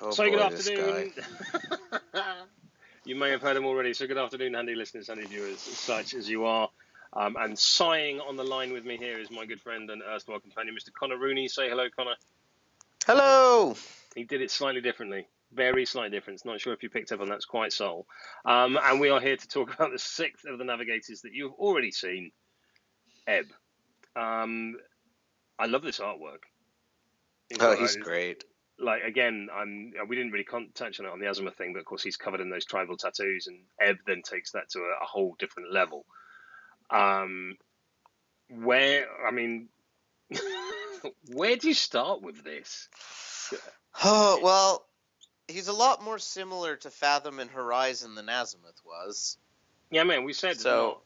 Oh So good boy, this guy. afternoon. You may have heard him already. So good afternoon, handy listeners, handy viewers, such as you are. And sighing on the line with me here is my good friend and erstwhile companion, Mr. Connor Rooney. Say hello, Connor. Hello. He did it slightly differently. Very slight difference. Not sure if you picked up on that. It's quite subtle. And we are here to talk about the sixth of the Navigators that you've already seen, Ebb. I love this artwork. He's great. Like again, we didn't really touch on it on the Azimuth thing, but of course he's covered in those tribal tattoos, and Ebb then takes that to a whole different level. Where where do you start with this? Oh well, he's a lot more similar to Fathom and Horizon than Azimuth was. Yeah, man, we said so.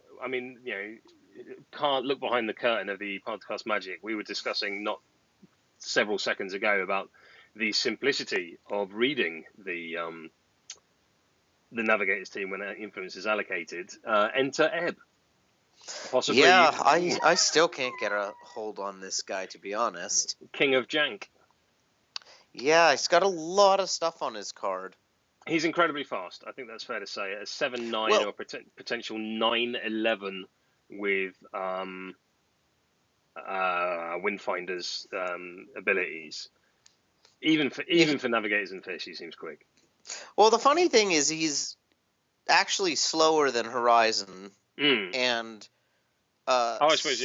Can't look behind the curtain of the podcast magic. We were discussing not several seconds ago about the simplicity of reading the Navigators team when influence is allocated. Enter Ebb. Possibly. Yeah, I still can't get a hold on this guy, to be honest. King of Jank. Yeah, he's got a lot of stuff on his card. He's incredibly fast. I think that's fair to say. A 7-9 or potential 9-11 with Windfinder's abilities. Even for Navigators and Fish, he seems quick. Well, the funny thing is he's actually slower than Horizon, and I suppose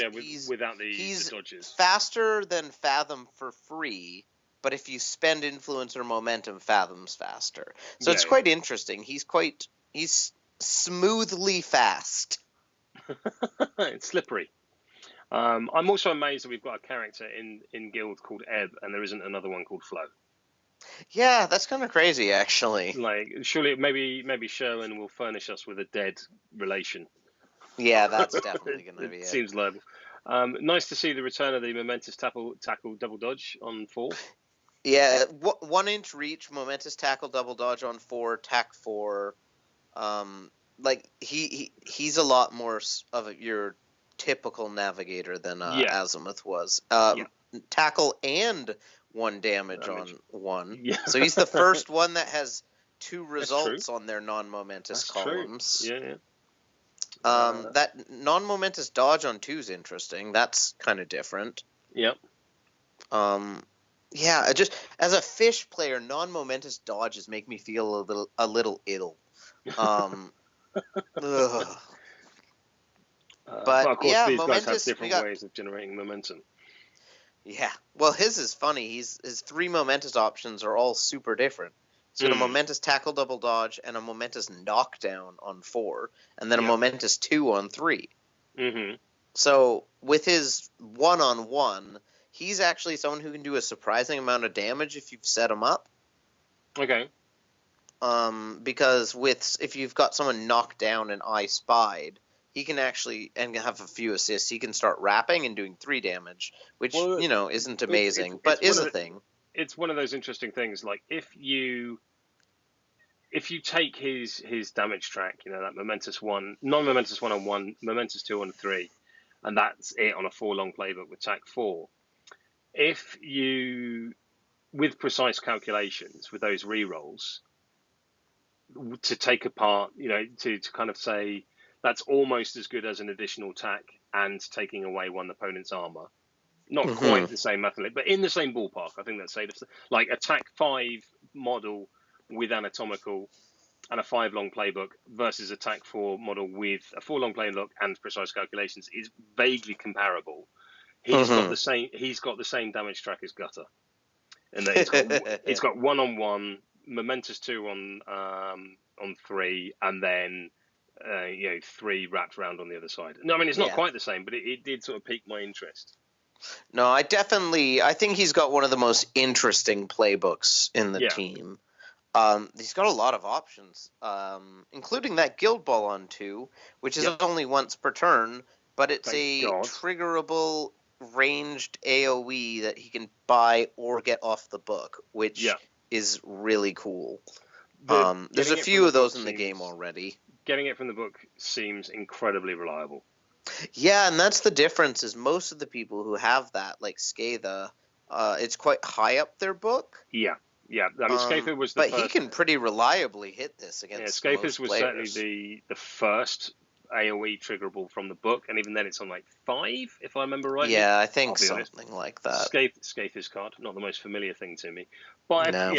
without the dodges. He's faster than Fathom for free, but if you spend influence or momentum, Fathom's faster. So it's quite interesting. He's smoothly fast. It's slippery. I'm also amazed that we've got a character in Guild called Ebb, and there isn't another one called Flo. Yeah, that's kind of crazy, actually. Like, surely maybe Sherwin will furnish us with a dead relation. Yeah, that's definitely going to be it. Seems low. Nice to see the return of the momentous tackle double dodge on 4. Yeah, 1 inch reach, momentous tackle double dodge on 4, tack 4. Like he's a lot more of your typical Navigator than Azimuth was. Tackle and 1 damage on 1. Yeah. So he's the first one that has 2 results on their non-momentous columns. True. Yeah. That non-momentous dodge on 2 is interesting. That's kind of different. Yep. Yeah, just as a Fish player, non-momentous dodges make me feel a little ill. But of course, these guys have different ways of generating momentum. Yeah, well, his is funny. His 3 momentous options are all super different. He's got a momentous tackle double dodge and a momentous knockdown on 4, and then a momentous 2 on 3. Mm-hmm. So with his 1-on-1, he's actually someone who can do a surprising amount of damage if you've set him up. Okay. Because if you've got someone knocked down and I spied, he can actually, and have a few assists, he can start rapping and doing 3 damage, which, isn't amazing, but is a thing. It's one of those interesting things, like if you take his damage track, that momentous 1, non-momentous 1-on-1, momentous 2 on 3, and that's it on a 4-long playbook with tack 4. If you, with precise calculations, with those rerolls, to take apart, to kind of say that's almost as good as an additional tack and taking away one opponent's armor. Not quite the same mathematically, but in the same ballpark. I think that's safe. Like a tack 5 model with anatomical and a 5-long playbook versus a tack 4 model with a 4-long playbook and precise calculations is vaguely comparable. He's got the same damage track as Gutter, and that it's got 1-on-1, momentous 2 on 3, and then 3 wrapped around on the other side. No, I mean it's not quite the same, but it did sort of pique my interest. No, I think he's got one of the most interesting playbooks in the team. He's got a lot of options, including that Guild Ball on 2, which is only once per turn, but it's triggerable ranged AoE that he can buy or get off the book, which is really cool. There's a few of those in the game already. Getting it from the book seems incredibly reliable. Yeah, and that's the difference, is most of the people who have that, like Skatha, it's quite high up their book. Yeah. Yeah, I mean, Scafer was the but first. He can pretty reliably hit this against Scapers most was players. certainly the first AoE triggerable from the book, and even then it's on like 5, if I remember rightly. Yeah, I think I'll be honest. something like that. Scafer's card, not the most familiar thing to me. But, No.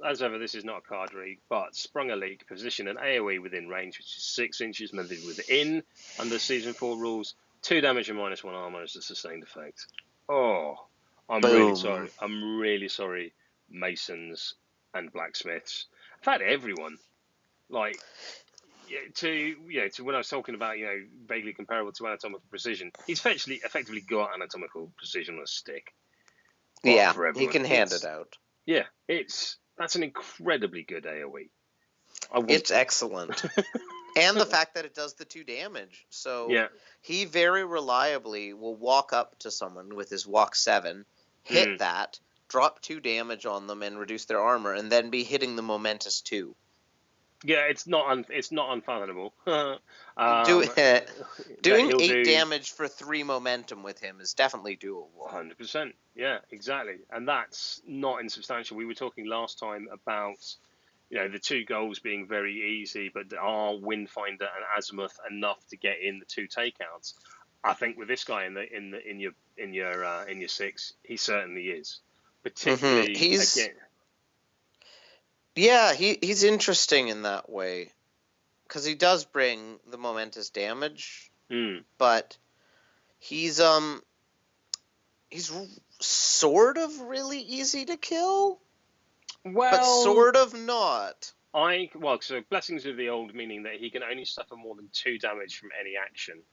as ever, this is not a card read, but sprung a leak, position an AoE within range, which is 6 inches, measured within, under Season 4 rules, 2 damage and -1 armor as a sustained effect. Oh, I'm Boom. really sorry. I'm really sorry, Masons and Blacksmiths. In fact, everyone. Like, to when I was talking about, vaguely comparable to anatomical precision, he's effectively got anatomical precision on a stick. Yeah, he can hand it out. Yeah, that's an incredibly good AoE. It's excellent. And the fact that it does the 2 damage. So he very reliably will walk up to someone with his walk 7, hit that, drop 2 damage on them and reduce their armor, and then be hitting the momentous 2. Yeah, it's not unfathomable. Doing 8 damage for 3 momentum with him is definitely doable. 100%. Yeah, exactly. And that's not insubstantial. We were talking last time about the 2 goals being very easy, but are Windfinder and Azimuth enough to get in the 2 takeouts? I think with this guy in your 6, he certainly is. Particularly again. Yeah, he's interesting in that way, because he does bring the momentous damage, but he's sort of really easy to kill, but sort of not. So Blessings of the Old, meaning that he can only suffer more than 2 damage from any action.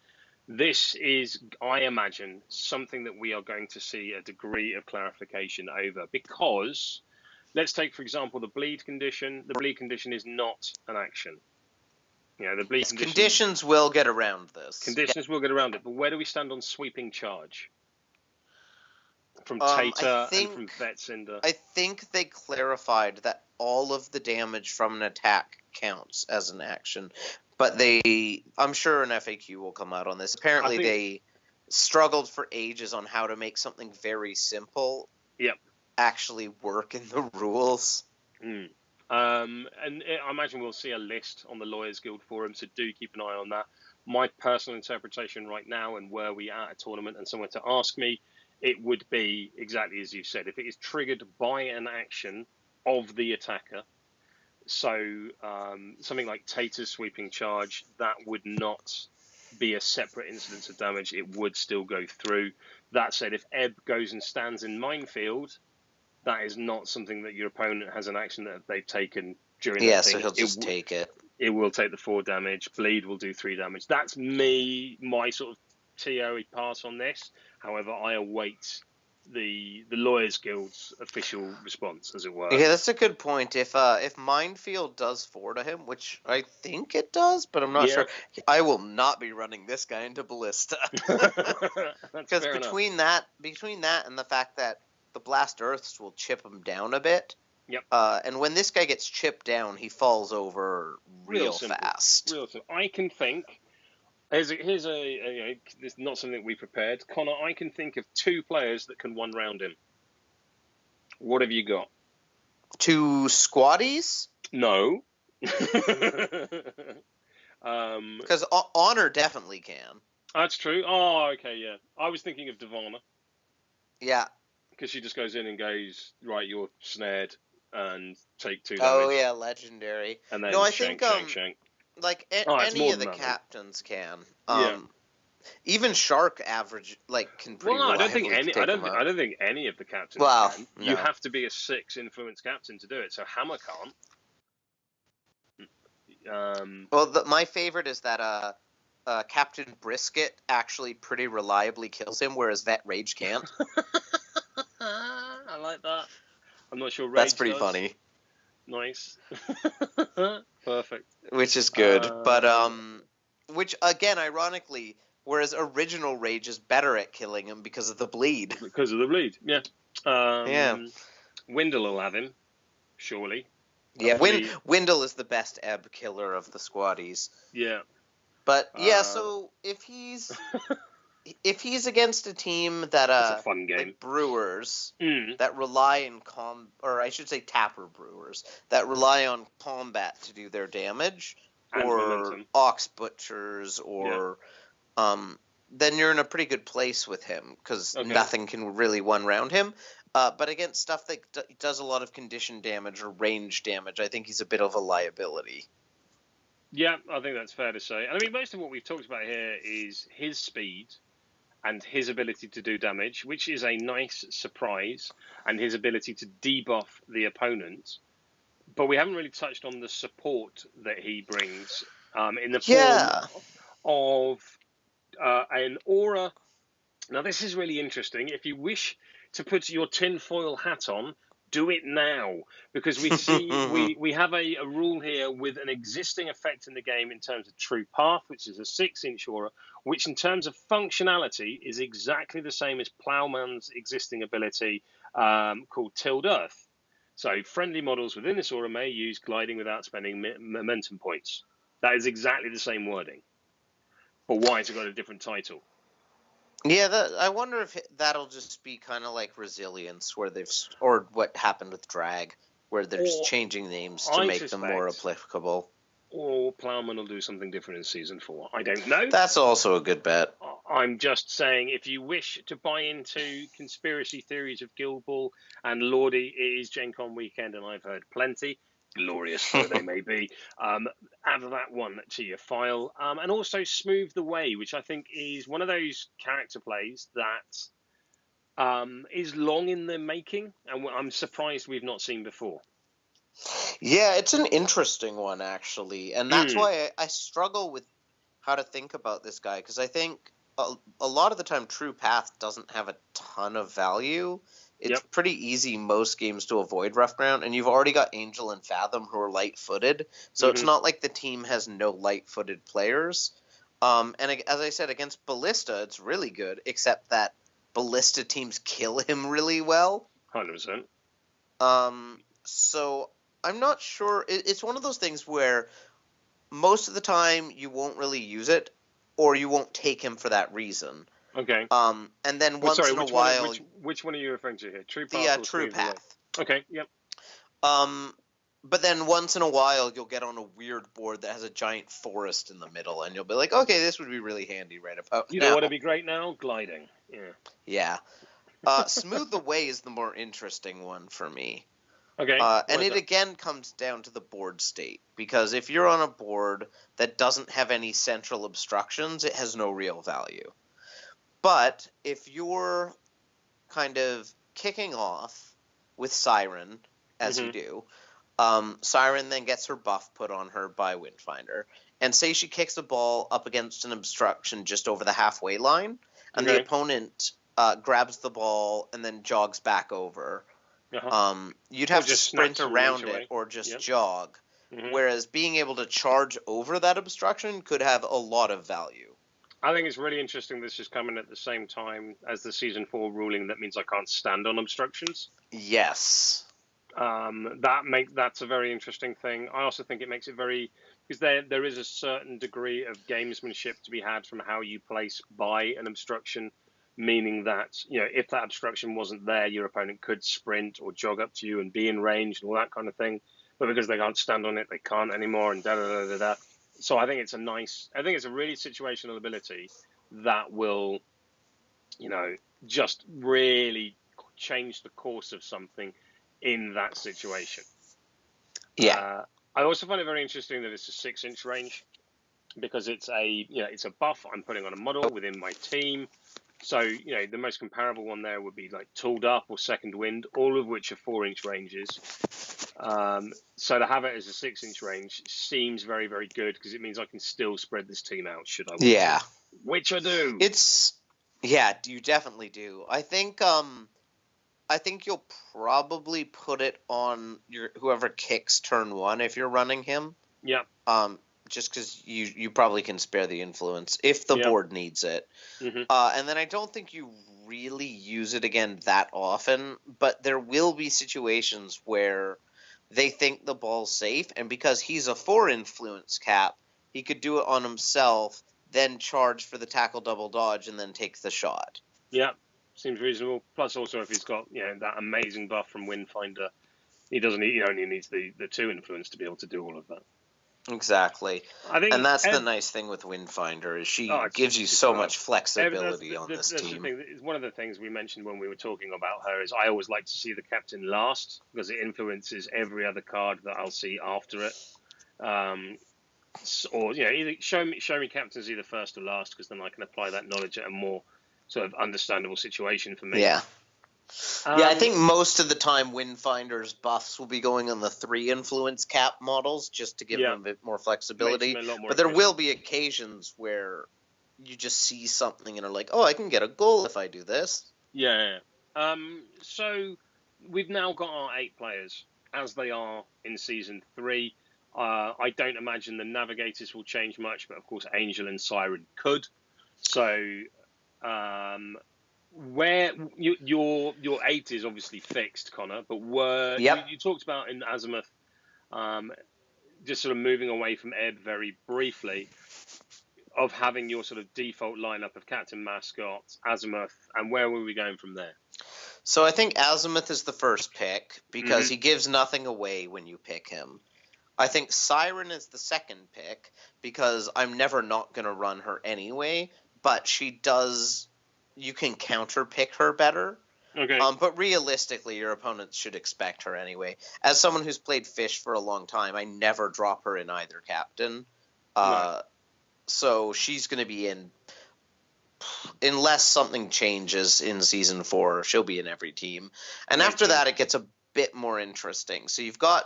This is, I imagine, something that we are going to see a degree of clarification over, because let's take, for example, the bleed condition. The bleed condition is not an action. The bleed conditions will get around this. Conditions will get around it, but where do we stand on sweeping charge? From Tater and from Vetsinder. I think they clarified that all of the damage from an attack counts as an action, but I'm sure an FAQ will come out on this. Apparently they struggled for ages on how to make something very simple actually work in the rules. And I imagine we'll see a list on the Lawyers Guild forum, so do keep an eye on that. My personal interpretation right now, and were we at a tournament and someone to ask me, it would be exactly as you said. If it is triggered by an action of the attacker, so something like Tater's sweeping charge, that would not be a separate incidence of damage. It would still go through. That said, if Ebb goes and stands in Minefield, that is not something that your opponent has an action that they've taken during that thing. So he'll just take it. It will take the 4 damage. Bleed will do 3 damage. That's my sort of TOE pass on this. However, I await the Lawyers Guild's official response, as it were. Yeah, that's a good point. If Minefield does 4 to him, which I think it does, but I'm not sure, I will not be running this guy into Ballista. Because between that and the fact that the Blast Earths will chip him down a bit. Yep. And when this guy gets chipped down, he falls over real fast. Real simple. I can think. Here's a this is not something we prepared. Connor, I can think of 2 players that can 1-round him. What have you got? 2 squaddies? No. Because Honor definitely can. That's true. Oh, okay, yeah. I was thinking of Divana. Yeah. Because she just goes in and goes, right, you're snared, and take 2 damage. Oh, yeah, legendary. And then shank. Like, any of the captains can. Even Shark average, can pretty I don't think any of the captains can. No. You have to be a 6 influence captain to do it, so Hammer can't. My favorite is that Captain Brisket actually pretty reliably kills him, whereas Vet Rage can't. I like that. I'm not sure Rage That's pretty does. funny. Nice. Perfect. Which is good. But, which, again, ironically, whereas original Rage is better at killing him because of the bleed. Because of the bleed, yeah. Windle will have him, surely. Yeah, Windle is the best Ebb killer of the squaddies. Yeah. But, so if he's if he's against a team that It's a fun game. like Brewers that rely on or I should say Tapper Brewers that rely on combat to do their damage, and or momentum. Ox Butchers, or then you're in a pretty good place with him because nothing can really one round him. But against stuff that does a lot of condition damage or range damage, I think he's a bit of a liability. Yeah, I think that's fair to say. And I mean, most of what we've talked about here is his speed and his ability to do damage, which is a nice surprise, and his ability to debuff the opponent. But we haven't really touched on the support that he brings in the form of an aura. Now, this is really interesting. If you wish to put your tinfoil hat on, do it now, because we see we have a rule here with an existing effect in the game in terms of True Path, which is a 6-inch aura, which in terms of functionality is exactly the same as Plowman's existing ability called Tilled Earth. So friendly models within this aura may use gliding without spending momentum points. That is exactly the same wording. But why has it got a different title? Yeah, I wonder if that'll just be kind of like Resilience, where or what happened with Drag, where they're just changing names to make them more applicable. Or Plowman will do something different in Season 4. I don't know. That's also a good bet. I'm just saying, if you wish to buy into conspiracy theories of Guild Ball and Lordy, it is Gen Con weekend, and I've heard plenty. Glorious though they may be. Add that one to your file. And also Smooth the Way, which I think is one of those character plays that is long in the making, and I'm surprised we've not seen before. Yeah, it's an interesting one, actually. And that's why I struggle with how to think about this guy, because I think a lot of the time True Path doesn't have a ton of value. It's pretty easy most games to avoid Rough Ground, and you've already got Angel and Fathom who are light-footed, so it's not like the team has no light-footed players. And as I said, against Ballista, it's really good, except that Ballista teams kill him really well. 100%. So I'm not sure. It's one of those things where most of the time you won't really use it, or you won't take him for that reason. Okay. And then once in a while, which one are you referring to here? True Path. The True Path. Okay. Yep. But then once in a while, you'll get on a weird board that has a giant forest in the middle, and you'll be like, okay, this would be really handy right about now. You know what would be great now? Gliding. Yeah. Yeah. Smooth the Way is the more interesting one for me. Okay. And it again comes down to the board state, because if you're on a board that doesn't have any central obstructions, it has no real value. But if you're kind of kicking off with Siren, as you do, Siren then gets her buff put on her by Windfinder, and say she kicks the ball up against an obstruction just over the halfway line, and the opponent grabs the ball and then jogs back over. You'd have to sprint around it or just jog, whereas being able to charge over that obstruction could have a lot of value. I think it's really interesting this is coming at the same time as the Season 4 ruling that means I can't stand on obstructions. Yes. That's a very interesting thing. I also think it makes it very... because there is a certain degree of gamesmanship to be had from how you place by an obstruction, meaning that, if that obstruction wasn't there, your opponent could sprint or jog up to you and be in range and all that kind of thing. But because they can't stand on it, they can't anymore, and da-da-da-da-da. So I think it's a really situational ability that will, just really change the course of something in that situation. Yeah. I also find it very interesting that it's a 6-inch range, because it's a buff I'm putting on a model within my team. So, the most comparable one there would be like Tooled Up or Second Wind, all of which are 4-inch ranges. So to have it as a 6-inch range seems very, very good, because it means I can still spread this team out should I want to. Which I do. You definitely do. I think you'll probably put it on whoever kicks turn 1 if you're running him. Yeah. Just because you probably can spare the influence if the board needs it. And then I don't think you really use it again that often, but there will be situations where they think the ball's safe, and because he's a 4 influence cap, he could do it on himself, then charge for the tackle double dodge, and then take the shot. Yeah, seems reasonable. Plus, also, if he's got that amazing buff from Windfinder, he only needs the 2 influence to be able to do all of that. Exactly. I think, and that's the nice thing with Windfinder, is she gives you so much flexibility on this team. The thing. One of the things we mentioned when we were talking about her is I always like to see the captain last, because it influences every other card that I'll see after it. Or either show me captains either first or last, because then I can apply that knowledge at a more sort of understandable situation for me. Yeah. I think most of the time Windfinder's buffs will be going on the 3 influence cap models, just to give them a bit more flexibility. But there will be occasions where you just see something and are like, oh, I can get a goal if I do this. Yeah. So we've now got our 8 players as they are in Season 3. I don't imagine the Navigators will change much, but of course Angel and Siren could. So where your 8 is obviously fixed, Connor, but you talked about in Azimuth, just sort of moving away from Ebb very briefly, of having your sort of default lineup of Captain Mascot, Azimuth, and where were we going from there? So I think Azimuth is the first pick, because he gives nothing away when you pick him. I think Siren is the second pick, because I'm never not going to run her anyway, but she does... You can counter-pick her better. Okay. But realistically, your opponents should expect her anyway. As someone who's played Fish for a long time, I never drop her in either captain. No. So she's going to be in... Unless something changes in Season 4, she'll be in every team. And after that, it gets a bit more interesting. So you've got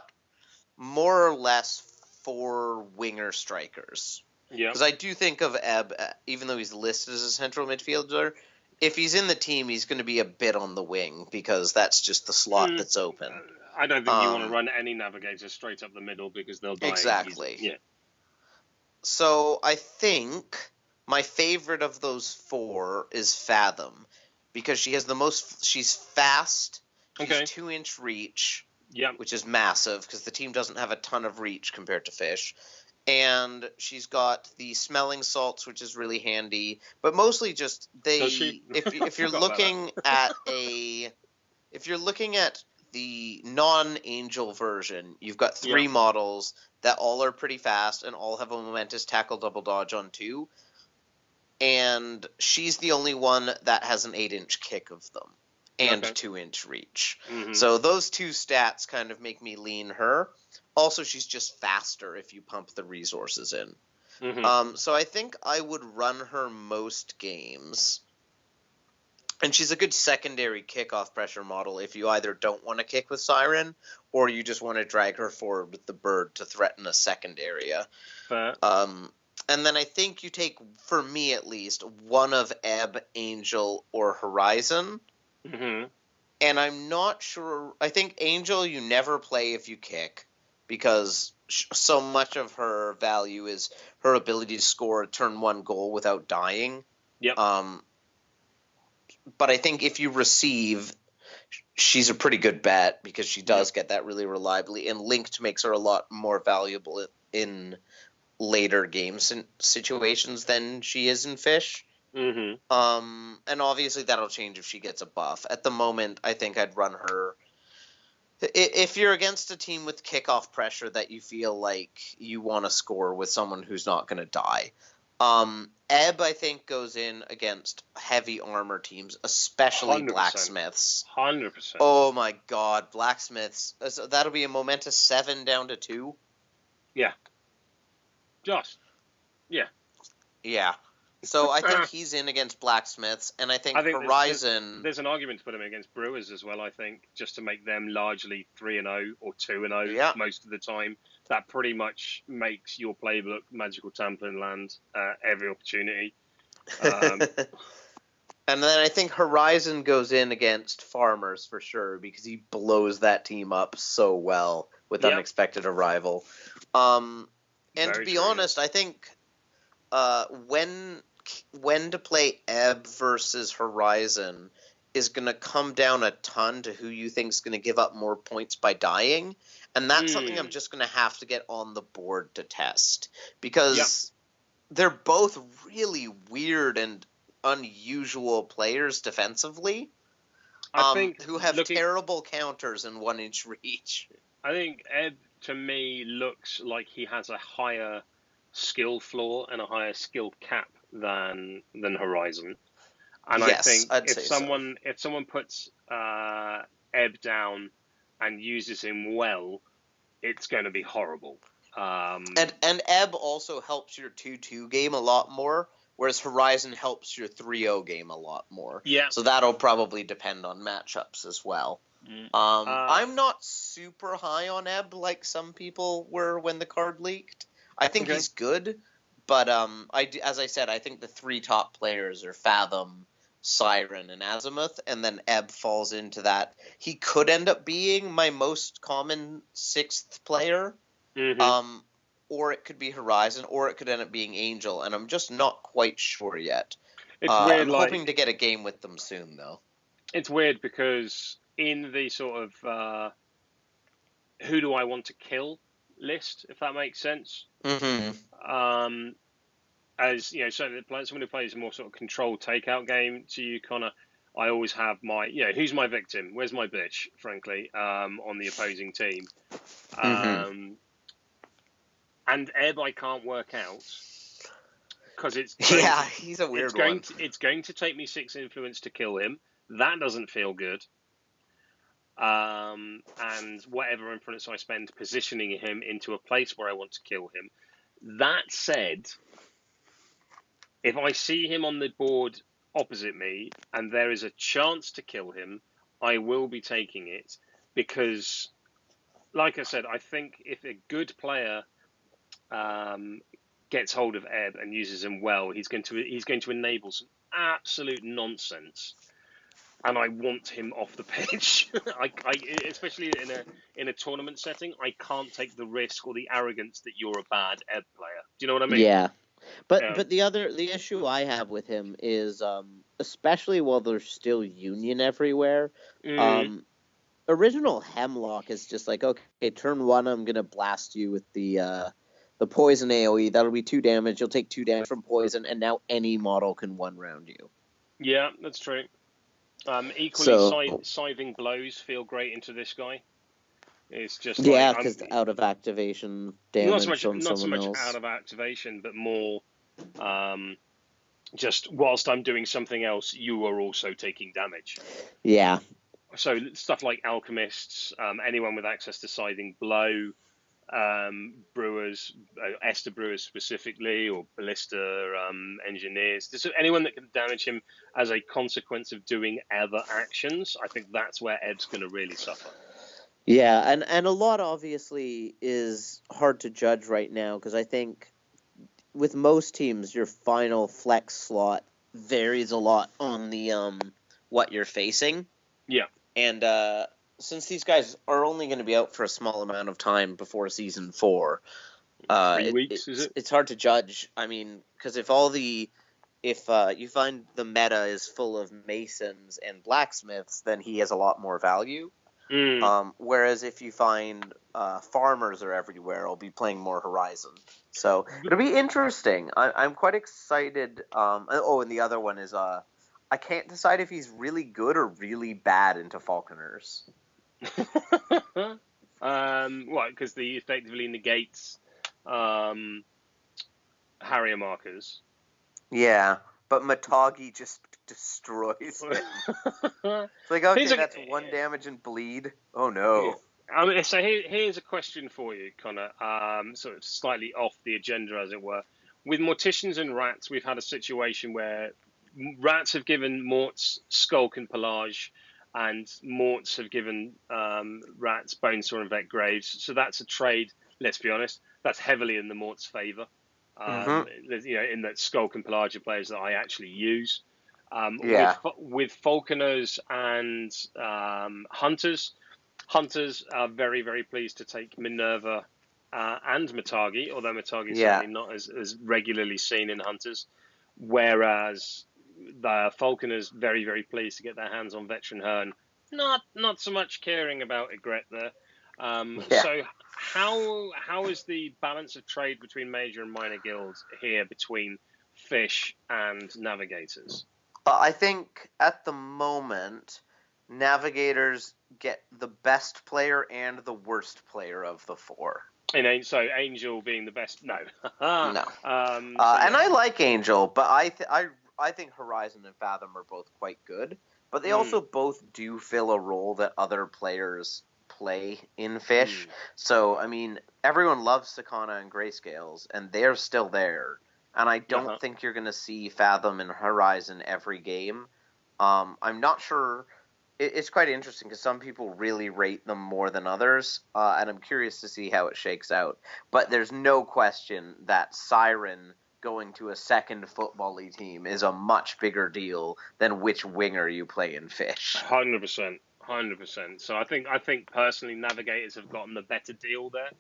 more or less 4 winger strikers. Yeah. Because I do think of Ebb, even though he's listed as a central midfielder, if he's in the team, he's going to be a bit on the wing, because that's just the slot that's open. I don't think you want to run any Navigators straight up the middle, because they'll die. Exactly. Yeah. So I think my favorite of those 4 is Fathom, because she's fast, she's 2-inch reach, which is massive, because the team doesn't have a ton of reach compared to Fish. And she's got the smelling salts, which is really handy, but mostly just if you're looking at the non-Angel version, you've got 3 models that all are pretty fast and all have a momentous tackle double dodge on 2, and she's the only one that has an 8-inch kick of them and 2-inch reach. So those 2 stats kind of make me lean her. Also, she's just faster if you pump the resources in. So I think I would run her most games. And she's a good secondary kickoff pressure model if you either don't want to kick with Siren, or you just want to drag her forward with the bird to threaten a second area. And then I think you take, for me at least, one of Ebb, Angel, or Horizon. And I'm not sure... I think Angel you never play if you kick, because so much of her value is her ability to score a turn 1 goal without dying. But I think if you receive, she's a pretty good bet, because she does get that really reliably, and Linked makes her a lot more valuable in later game situations than she is in Fish. And obviously that'll change if she gets a buff. At the moment, I think I'd run her... If you're against a team with kickoff pressure that you feel like you want to score with someone who's not going to die, Ebb, I think, goes in against heavy armor teams, especially 100%. Blacksmiths. 100%. Oh my god, Blacksmiths. That'll be a momentous 7 down to 2? Yeah. Just. Yeah. Yeah. So I think he's in against Blacksmiths, and I think Horizon... There's an argument to put him against Brewers as well, I think, just to make them largely 3-0 or 2-0 most of the time. That pretty much makes your playbook Magical Tampon land every opportunity. And then I think Horizon goes in against Farmers for sure, because he blows that team up so well with Unexpected Arrival. And to be honest, I think when to play Ebb versus Horizon is going to come down a ton to who you think is going to give up more points by dying. And that's something I'm just going to have to get on the board to test. Because they're both really weird and unusual players defensively. I think Who have terrible counters and 1-inch reach. I think Ebb, to me, looks like he has a higher skill floor and a higher skill cap than Horizon. And yes, I think I'd if say someone puts Ebb down and uses him well, it's going to be horrible. And Ebb also helps your 2-2 game a lot more, whereas Horizon helps your 3-0 game a lot more. Yeah. So that'll probably depend on matchups as well. I'm not super high on Ebb like some people were when the card leaked. I think he's good, but as I said, I think the 3 top players are Fathom, Siren, and Azimuth, and then Ebb falls into that. He could end up being my most common 6th player. Mm-hmm. Or it could be Horizon, or it could end up being Angel, and I'm just not quite sure yet. It's weird. I'm hoping to get a game with them soon, though. It's weird because in the sort of who do I want to kill list, if that makes sense. Mm-hmm. As you know, someone who plays a more sort of controlled takeout game to you, Connor. I always have my, who's my victim? Where's my bitch? Frankly, on the opposing team. And Ebb, I can't work out because he's a weird one. It's going to take me 6 influence to kill him. That doesn't feel good. And whatever influence I spend positioning him into a place where I want to kill him. That said, if I see him on the board opposite me and there is a chance to kill him, I will be taking it because, like I said, I think if a good player gets hold of Ebb and uses him well, he's going to enable some absolute nonsense, and I want him off the pitch. I especially in a tournament setting, I can't take the risk or the arrogance that you're a bad Ebb player. Do you know what I mean? Yeah, but the issue I have with him is especially while there's still Union everywhere. Original Hemlock is just like, okay, turn 1, I'm gonna blast you with the poison AoE. That'll be 2 damage. You'll take 2 damage from poison, and now any model can 1-round you. Yeah, that's true. Equally, scything blows feel great into this guy. It's just because out of activation damage not so much out of activation, but more just whilst I'm doing something else, you are also taking damage. Yeah. So stuff like alchemists, anyone with access to scything blow, brewers, Esther brewers specifically, or ballista engineers. Just anyone that can damage him as a consequence of doing other actions. I think that's where Ebb's going to really suffer. Yeah, and a lot obviously is hard to judge right now because I think with most teams your final flex slot varies a lot on the what you're facing. Yeah. And since these guys are only going to be out for a small amount of time before Season 4, 3 weeks, is it? It's hard to judge. I mean, because if you find the meta is full of masons and blacksmiths, then he has a lot more value. Whereas if you find farmers are everywhere, I'll be playing more Horizon. So it'll be interesting. I'm quite excited. And the other one is I can't decide if he's really good or really bad into Falconers. What? Because he effectively negates Harrier markers. Yeah, but Matagi just destroys him. It's like, okay, that's 1 damage and bleed. Oh no. I mean, so here's a question for you, Connor. Sort of slightly off the agenda, as it were. With Morticians and Rats, we've had a situation where Rats have given Morts Skulk and Pelage, and Morts have given Rats Bonesaw and Vet Graves. So that's a trade, let's be honest, that's heavily in the Morts' favour. In that Skulk and Pelage are players that I actually use. With Falconers and Hunters are very, very pleased to take Minerva and Matagi, although Matagi is certainly not as regularly seen in Hunters. Whereas the Falconers very, very pleased to get their hands on Veteran Hearn. Not so much caring about Egret there. So how is the balance of trade between major and minor guilds here between Fish and Navigators? I think at the moment, Navigators get the best player and the worst player of the four. So Angel being the best? No. No. And I like Angel, but I think Horizon and Fathom are both quite good. But they also both do fill a role that other players play in Fish. So, I mean, everyone loves Sakana and Grayscales, and they're still there. And I don't think you're going to see Fathom and Horizon every game. I'm not sure. It's quite interesting because some people really rate them more than others, and I'm curious to see how it shakes out. But there's no question that Siren going to a second Football League team is a much bigger deal than which winger you play in Fish. 100%. So I think personally, Navigators have gotten the better deal there.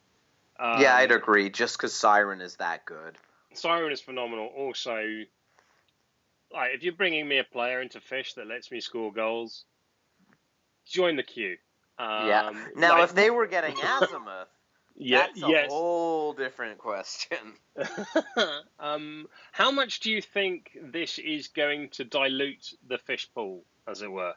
Yeah, I'd agree. Just because Siren is that good. Siren is phenomenal. Also, like, if you're bringing me a player into Fish that lets me score goals, join the queue. Yeah. Now, if they were getting Azimuth, that's a whole different question. How much do you think this is going to dilute the Fish pool, as it were?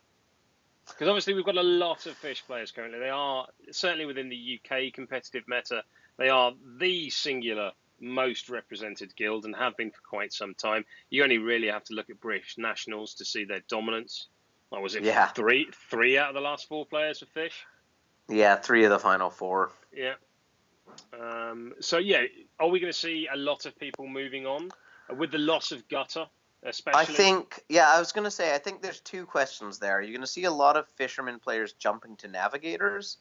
Because obviously we've got a lot of Fish players currently. They are, certainly within the UK competitive meta, they are the singular most represented guild and have been for quite some time. You only really have to look at British nationals to see their dominance. What was it? Yeah. Three out of the last 4 players for Fish? Yeah, 3 of the final 4. Yeah. So, yeah, are we going to see a lot of people moving on with the loss of Gutter, especially? I think there's 2 questions there. You're going to see a lot of Fisherman players jumping to Navigators.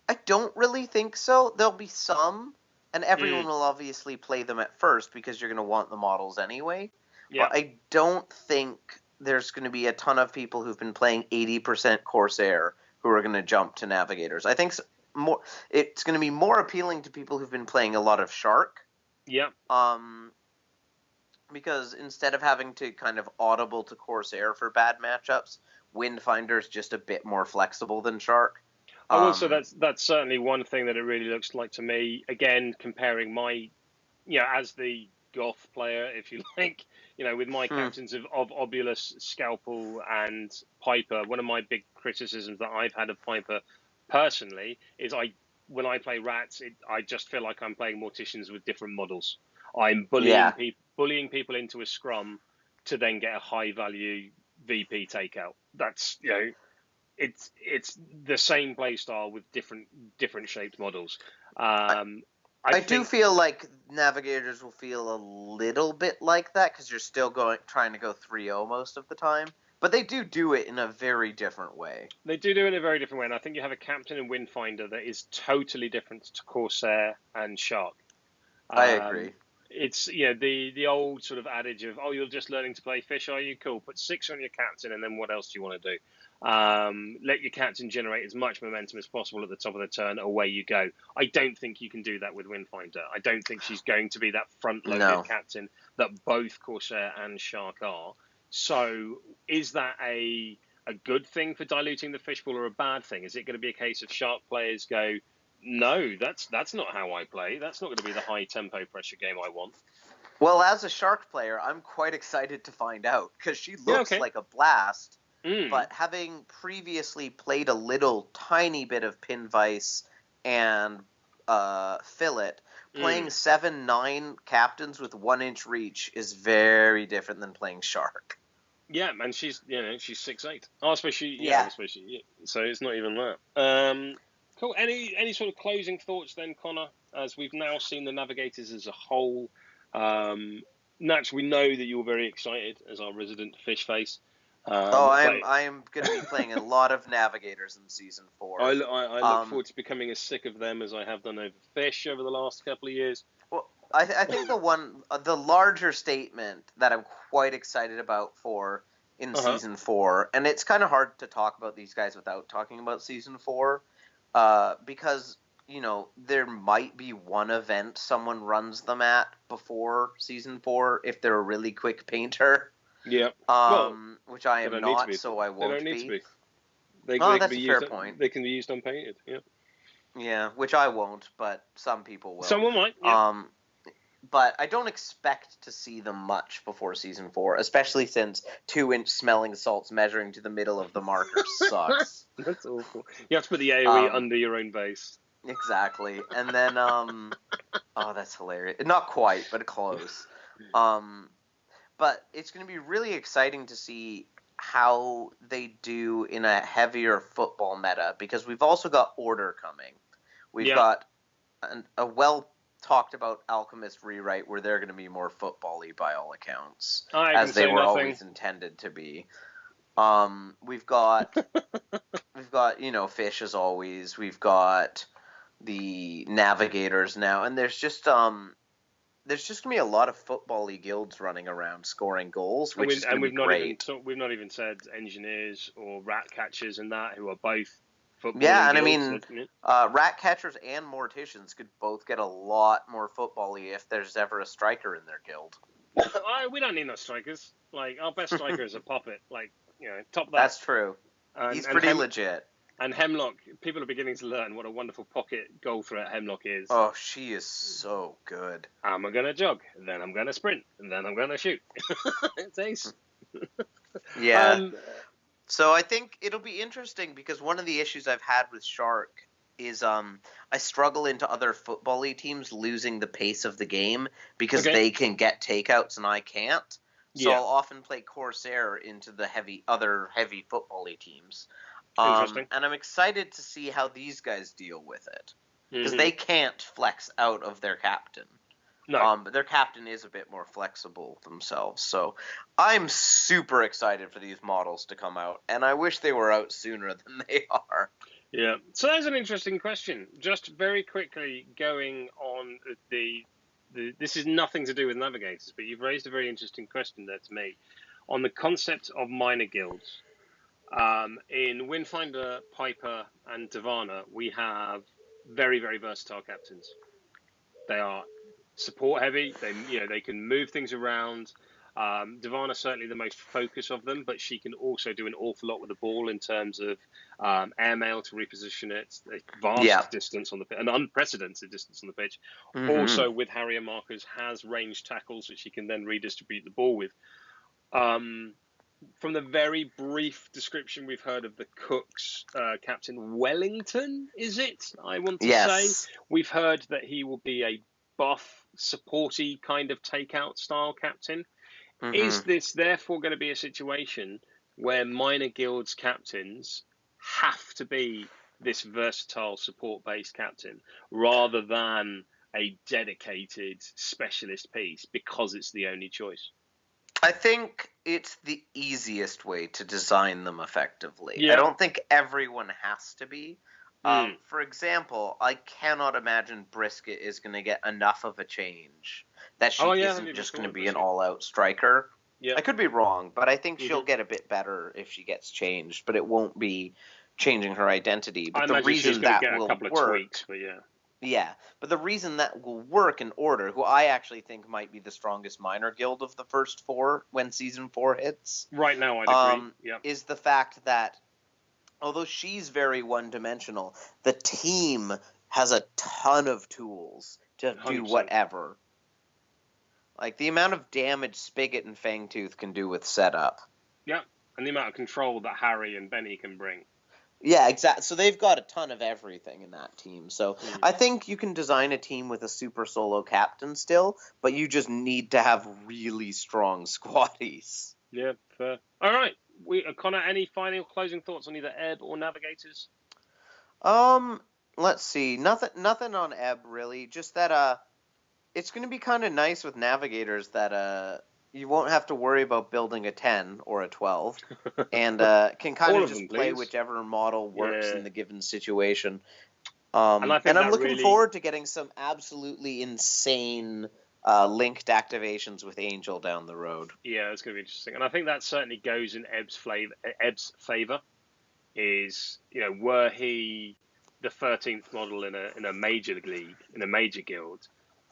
I don't really think so. There'll be some, and everyone will obviously play them at first because you're going to want the models anyway. Yeah. But I don't think there's going to be a ton of people who've been playing 80% Corsair who are going to jump to Navigators. I think it's going to be more appealing to people who've been playing a lot of Shark. Yeah. Because instead of having to kind of audible to Corsair for bad matchups, Windfinder's just a bit more flexible than Shark. Also, that's certainly one thing that it really looks like to me. Again, comparing my, as the Goth player, if you like, with my captains of Obulus, Scalpel, and Piper. One of my big criticisms that I've had of Piper personally is when I play Rats, I just feel like I'm playing Morticians with different models. I'm bullying people into a scrum to then get a high value VP takeout. That's it's the same play style with different shaped models. I do feel like Navigators will feel a little bit like that because you're still trying to go 3-0 most of the time. But they do it in a very different way. They do it in a very different way, and I think you have a captain in Windfinder that is totally different to Corsair and Shark. I agree. It's the old sort of adage of, you're just learning to play Fish, are you? Cool. Put 6 on your captain, and then what else do you want to do? Let your captain generate as much momentum as possible at the top of the turn. Away you go. I don't think you can do that with Windfinder. I don't think she's going to be that front-loaded captain that both Corsair and Shark are. So is that a good thing for diluting the Fish pool or a bad thing? Is it going to be a case of Shark players go, no, that's not how I play. That's not going to be the high tempo pressure game I want? Well, as a Shark player, I'm quite excited to find out because she looks like a blast. But having previously played a little tiny bit of Pin Vice and Fillet, playing 7-9 captains with 1-inch reach is very different than playing Shark. Yeah, and she's 6'8". Oh, especially so it's not even that. Cool. Any sort of closing thoughts then, Connor? As we've now seen the Navigators as a whole, Natch, we know that you're very excited as our resident Fish face. I am going to be playing a lot of Navigators in Season 4. I look forward to becoming as sick of them as I have done over Fish over the last couple of years. Well, I think the larger statement that I'm quite excited about in Season 4, and it's kind of hard to talk about these guys without talking about Season 4, because, there might be one event someone runs them at before Season 4 if they're a really quick painter. Yeah. Which I am not, so I won't be. They don't need to be. That's a fair point. They can be used unpainted, yeah. Yeah, which I won't, but some people will. Someone might. Yeah. But I don't expect to see them much before season 4, especially since 2-inch smelling salts measuring to the middle of the marker sucks. That's awful. You have to put the AoE under your own base. Exactly. And then, oh, that's hilarious. Not quite, but close. But it's going to be really exciting to see how they do in a heavier football meta, because we've also got Order coming. We've got a well-talked about Alchemist rewrite where they're going to be more football-y by all accounts, as they were always intended to be. We've got Fish as always. We've got the Navigators now, and there's just gonna be a lot of football-y guilds running around scoring goals, which is gonna be great. We've not even said engineers or rat catchers and that, who are both football. Yeah, and guilds, I mean, rat catchers and morticians could both get a lot more football-y if there's ever a striker in their guild. We don't need no strikers. Like, our best striker is a puppet. Like, top of that. That's true. He's pretty legit. And Hemlock, people are beginning to learn what a wonderful pocket goal threat Hemlock is. Oh, she is so good. I'm going to jog, then I'm going to sprint, and then I'm going to shoot. It's ace. Yeah. So I think it'll be interesting, because one of the issues I've had with Shark is I struggle into other football-y teams losing the pace of the game because they can get takeouts and I can't. So I'll often play Corsair into the other heavy football-y teams. Interesting. And I'm excited to see how these guys deal with it, because they can't flex out of their captain. No. But their captain is a bit more flexible themselves. So I'm super excited for these models to come out, and I wish they were out sooner than they are. Yeah. So that's an interesting question. Just very quickly going on this is nothing to do with Navigators, but you've raised a very interesting question there to me on the concept of minor guilds. In Windfinder, Piper, and Divana, we have very, very versatile captains. They are support heavy. They can move things around. Divana's certainly the most focus of them, but she can also do an awful lot with the ball in terms of airmail to reposition it, a vast distance on the pitch, an unprecedented distance on the pitch. Also, with Harrier markers, has range tackles that she can then redistribute the ball with. From the very brief description we've heard of the Cooks, Captain Wellington, is it? I want to say. We've heard that he will be a buff, supporty kind of takeout style captain. Is this therefore going to be a situation where minor guilds captains have to be this versatile support-based captain rather than a dedicated specialist piece because it's the only choice? I think it's the easiest way to design them effectively. Yeah. I don't think everyone has to be. For example, I cannot imagine Brisket is going to get enough of a change that she isn't just going to be an all-out striker. Yeah. I could be wrong, but I think she'll get a bit better if she gets changed, but it won't be changing her identity. But the reason that will work, tweaks, but yeah, but the reason that will work in Order, who I actually think might be the strongest minor guild of the first 4 when season 4 hits. Right now, I'd agree. Is the fact that although she's very one-dimensional, the team has a ton of tools to 100%. Do whatever. Like the amount of damage Spigot and Fangtooth can do with setup. Yeah, and the amount of control that Harry and Benny can bring. Yeah, exactly. So they've got a ton of everything in that team. So I think you can design a team with a super solo captain still, but you just need to have really strong squaddies. Yeah, fair. All right. Connor, any final closing thoughts on either Ebb or Navigators? Let's see. Nothing on Ebb really. Just that it's going to be kind of nice with Navigators that you won't have to worry about building a 10 or a 12, and can kind of just play whichever model works in the given situation. And I'm looking forward to getting some absolutely insane linked activations with Angel down the road. Yeah, it's going to be interesting. And I think that certainly goes in Ebb's favor. Is, were he the 13th model in a major league, in a major guild,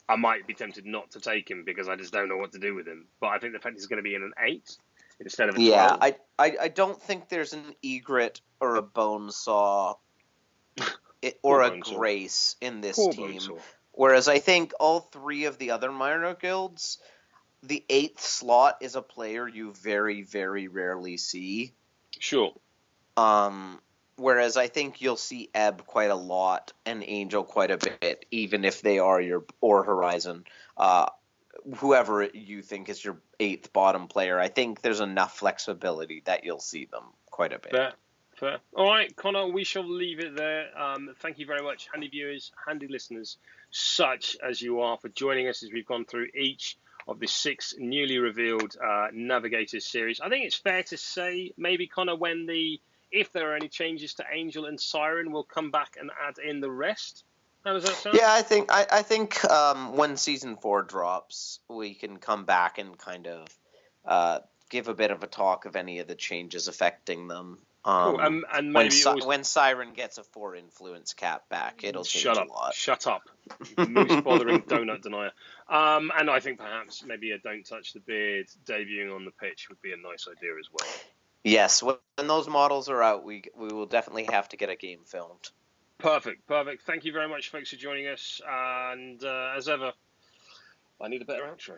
I might be tempted not to take him because I just don't know what to do with him. But I think the fact he's going to be in an 8 instead of a 12. Yeah, I don't think there's an Egret or a Bonesaw or a Bonesaw. Grace in this Poor team. Bonesaw. Whereas I think all three of the other minor guilds, the 8th slot is a player you very, very rarely see. Sure. Whereas I think you'll see Ebb quite a lot and Angel quite a bit, even if they are or Horizon. Whoever you think is your 8th bottom player, I think there's enough flexibility that you'll see them quite a bit. Fair. All right, Connor, we shall leave it there. Thank you very much, handy viewers, handy listeners, such as you are, for joining us as we've gone through each of the 6 newly revealed Navigators series. I think it's fair to say, maybe, Connor, if there are any changes to Angel and Siren, we'll come back and add in the rest. How does that sound? Yeah, I think when season 4 drops, we can come back and kind of give a bit of a talk of any of the changes affecting them. Cool. And maybe when Siren gets a 4 influence cap back, it'll change a lot. Shut up, moose bothering donut denier. And I think perhaps maybe a Don't Touch the Beard debuting on the pitch would be a nice idea as well. Yes, when those models are out, we will definitely have to get a game filmed. Perfect. Thank you very much, folks, for joining us. And as ever, I need a better outro.